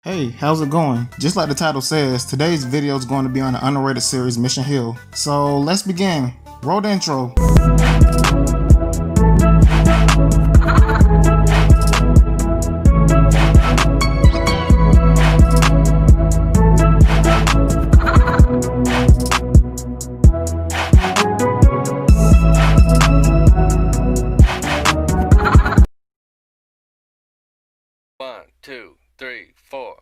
Hey, how's it going? Just like the title says, today's video is going to be on the underrated series Mission Hill. So let's begin. Roll the intro. One, two, three, four.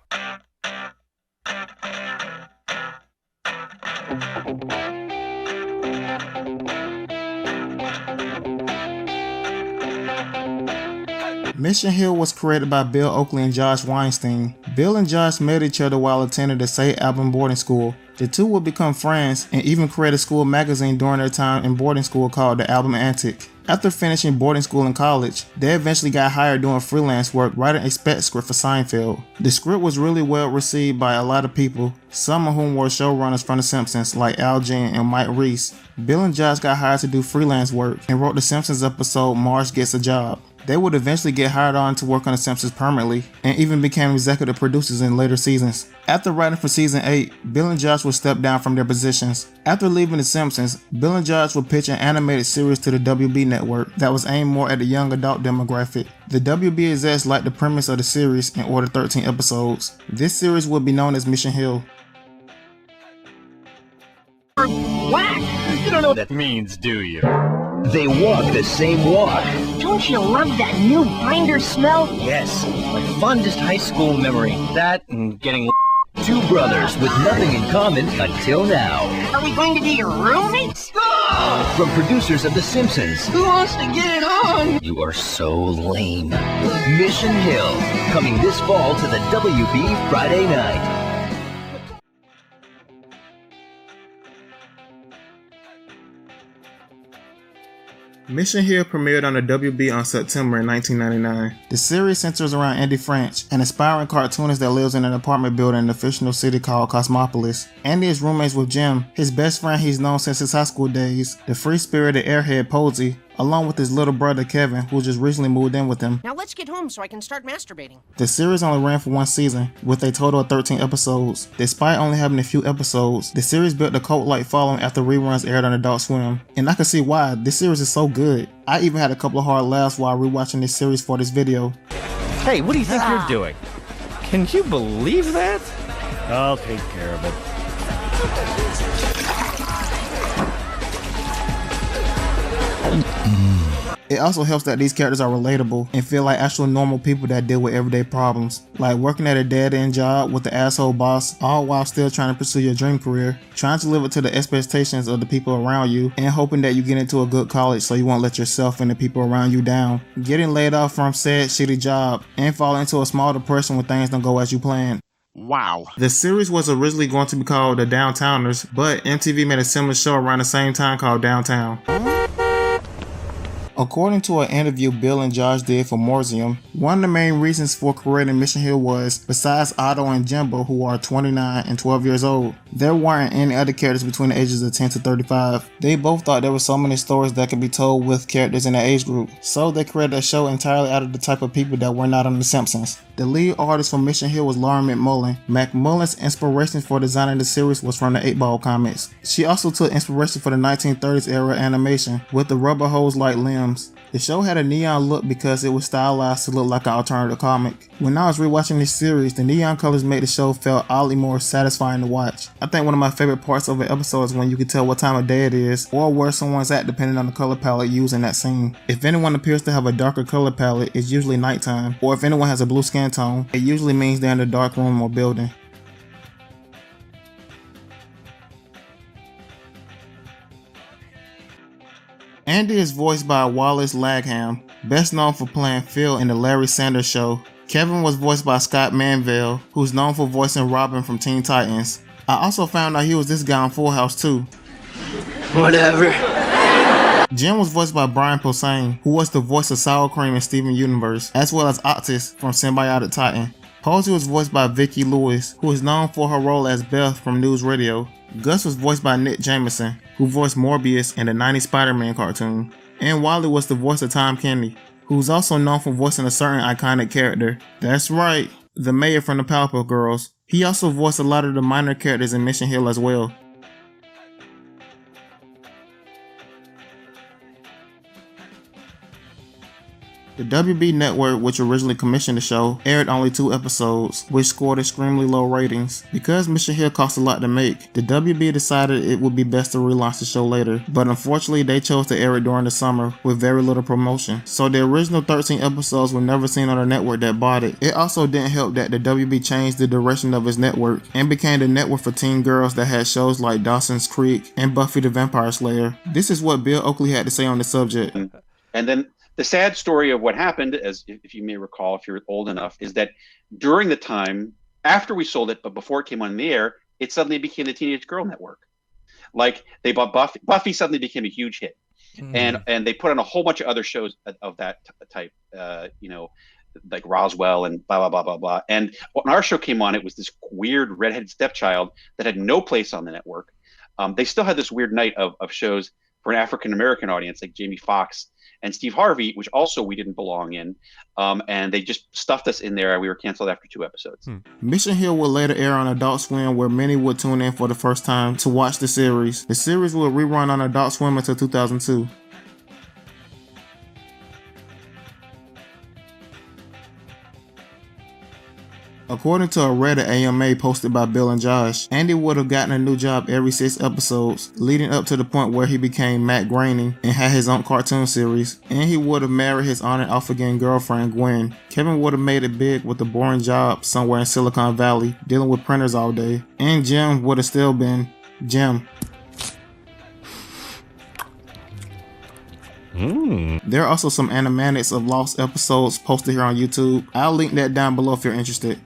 Mission Hill was created by Bill Oakley and Josh Weinstein. Bill and Josh met each other while attending the St. Albans boarding school. The two would become friends and even create a school magazine during their time in boarding school called the Album Antic. After finishing boarding school and college, they eventually got hired doing freelance work writing a spec script for Seinfeld. The script was really well received by a lot of people, some of whom were showrunners from The Simpsons like Al Jean and Mike Reiss. Bill and Josh got hired to do freelance work and wrote the Simpsons episode Marge Gets a Job. They would eventually get hired on to work on The Simpsons permanently and even became executive producers in later seasons. After writing for season 8, Bill and Josh would step down from their positions. After leaving The Simpsons, Bill and Josh would pitch an animated series to the WB network that was aimed more at the young adult demographic. The WB execs liked the premise of the series and ordered 13 episodes. This series would be known as Mission Hill. Whack! You don't know what that means, do you? They walk the same walk. Don't you love that new binder smell? Yes, my fondest high school memory. That and getting Two brothers with nothing in common until now. Are we going to be your roommates? From producers of The Simpsons. Who wants to get it on? You are so lame. Mission Hill, coming this fall to the WB Friday night. Mission Hill premiered on the WB on September in 1999. The series centers around Andy French, an aspiring cartoonist that lives in an apartment building in a fictional city called Cosmopolis. Andy is roommates with Jim, his best friend he's known since his high school days, the free-spirited airhead Posey, along with his little brother Kevin, who just recently moved in with him. Now let's get home so I can start masturbating. The series only ran for one season, with a total of 13 episodes. Despite only having a few episodes, the series built a cult-like following after reruns aired on Adult Swim. And I can see why, this series is so good. I even had a couple of hard laughs while rewatching this series for this video. Hey, what do you think you're doing? Can you believe that? I'll take care of it. It also helps that these characters are relatable and feel like actual normal people that deal with everyday problems, like working at a dead-end job with the asshole boss, all while still trying to pursue your dream career, trying to live up to the expectations of the people around you, and hoping that you get into a good college so you won't let yourself and the people around you down, getting laid off from said shitty job, and falling into a small depression when things don't go as you planned. Wow. The series was originally going to be called The Downtowners, but MTV made a similar show around the same time called Downtown. According to an interview Bill and Josh did for Morseum, one of the main reasons for creating Mission Hill was, besides Otto and Jimbo, who are 29 and 12 years old, there weren't any other characters between the ages of 10 to 35. They both thought there were so many stories that could be told with characters in their age group, so they created a show entirely out of the type of people that were not on The Simpsons. The lead artist for Mission Hill was Lauren Mcmullen. Mcmullen's inspiration for designing the series was from the 8-Ball comics. She also took inspiration for the 1930s era animation, with the rubber hose-like limbs. The show had a neon look because it was stylized to look like an alternative comic. When I was rewatching this series, the neon colors made the show feel oddly more satisfying to watch. I think one of my favorite parts of an episode is when you can tell what time of day it is, or where someone's at depending on the color palette used in that scene. If anyone appears to have a darker color palette, it's usually nighttime, or if anyone has a blue skin tone, it usually means they're in a dark room or building. Andy is voiced by Wallace Lagham, best known for playing Phil in The Larry Sanders Show. Kevin was voiced by Scott Manville, who's known for voicing Robin from Teen Titans. I also found out he was this guy on Full House too. whatever. Jim was voiced by Brian Posehn, who was the voice of Sour Cream in Steven Universe, as well as Octis from Symbiotic Titan. Posey was voiced by Vicki Lewis, who is known for her role as Beth from News Radio. Gus was voiced by Nick Jameson, who voiced Morbius in the 90s Spider-Man cartoon. And Wally was the voice of Tom Kenny, who's also known for voicing a certain iconic character. That's right, the mayor from the Powerpuff Girls. He also voiced a lot of the minor characters in Mission Hill as well. The WB network, which originally commissioned the show, aired only 2 episodes, which scored extremely low ratings. Because Mission Hill cost a lot to make, the WB decided it would be best to relaunch the show later, but unfortunately they chose to air it during the summer with very little promotion. So the original 13 episodes were never seen on a network that bought it. It also didn't help that the WB changed the direction of its network and became the network for teen girls that had shows like Dawson's Creek and Buffy the Vampire Slayer. This is what Bill Oakley had to say on the subject. And then the sad story of what happened, as if you may recall, if you're old enough, is that during the time after we sold it, but before it came on the air, it suddenly became the Teenage Girl Network. Like they bought Buffy. Buffy suddenly became a huge hit, and they put on a whole bunch of other shows of that type, like Roswell and blah blah blah blah blah. And when our show came on, it was this weird redheaded stepchild that had no place on the network. They still had this weird night of shows for an African American audience, like Jamie Foxx and Steve Harvey, which also we didn't belong in, and they just stuffed us in there, and we were canceled after 2 episodes. Mission Hill would later air on Adult Swim, where many would tune in for the first time to watch the series. The series would rerun on Adult Swim until 2002. According to a Reddit AMA posted by Bill and Josh, Andy would have gotten a new job every 6 episodes, leading up to the point where he became Matt Groening and had his own cartoon series, and he would have married his on and off again girlfriend Gwen. Kevin would have made it big with a boring job somewhere in Silicon Valley, dealing with printers all day, and Jim would have still been Jim. There are also some animatics of lost episodes posted here on YouTube. I'll link that down below if you're interested.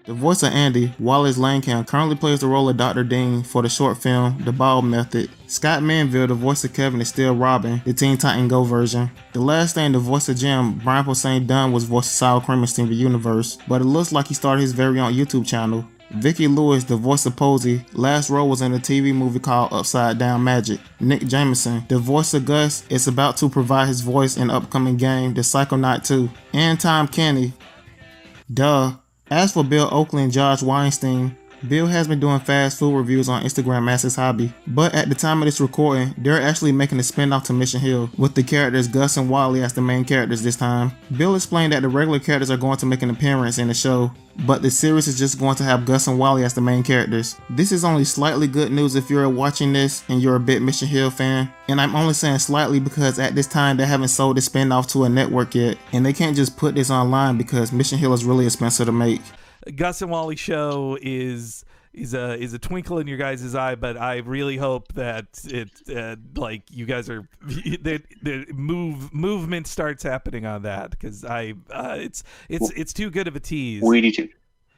The voice of Andy, Wallace Langham, currently plays the role of Dr. Dean for the short film The Ball Method. Scott Manville, the voice of Kevin, is still Robin, the Teen Titan Go version. The last thing, the voice of Jim, Brian Posehn Dunn, was voice of Sour Cream in Steven Universe, but it looks like he started his very own YouTube channel. Vicky Lewis, the voice of Posey, last role was in a TV movie called Upside Down Magic. Nick Jameson, the voice of Gus, is about to provide his voice in the upcoming game, The Psychonaut 2. And Tom Kenny. Duh. As for Bill Oakley and Josh Weinstein, Bill has been doing fast food reviews on Instagram as his hobby, but at the time of this recording, they're actually making a spin-off to Mission Hill, with the characters Gus and Wally as the main characters this time. Bill explained that the regular characters are going to make an appearance in the show, but the series is just going to have Gus and Wally as the main characters. This is only slightly good news if you're watching this and you're a big Mission Hill fan, and I'm only saying slightly because at this time they haven't sold the spin-off to a network yet, and they can't just put this online because Mission Hill is really expensive to make. Gus and Wally show is a twinkle in your guys' eye, but I really hope that it like you guys are the movement starts happening on that, because it's too good of a tease. We need to.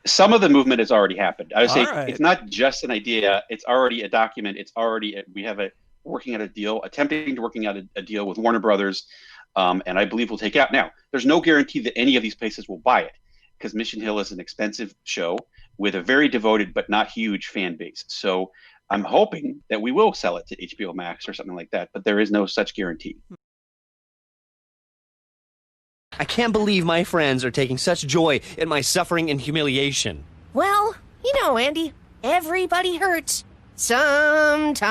Some of the movement has already happened. I would say right. It's not just an idea; it's already a document. It's already we have working out a deal, attempting to working out a deal with Warner Brothers, and I believe we'll take it out. Now, there's no guarantee that any of these places will buy it, because Mission Hill is an expensive show with a very devoted but not huge fan base. So I'm hoping that we will sell it to HBO Max or something like that, but there is no such guarantee. I can't believe my friends are taking such joy in my suffering and humiliation. Well, you know, Andy, everybody hurts. Sometimes.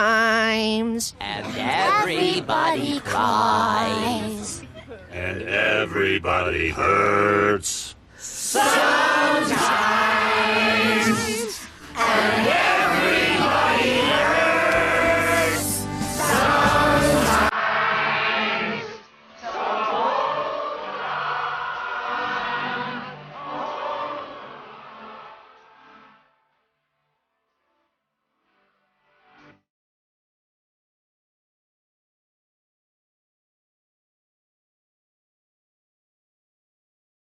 And everybody cries. And everybody hurts. Sometimes.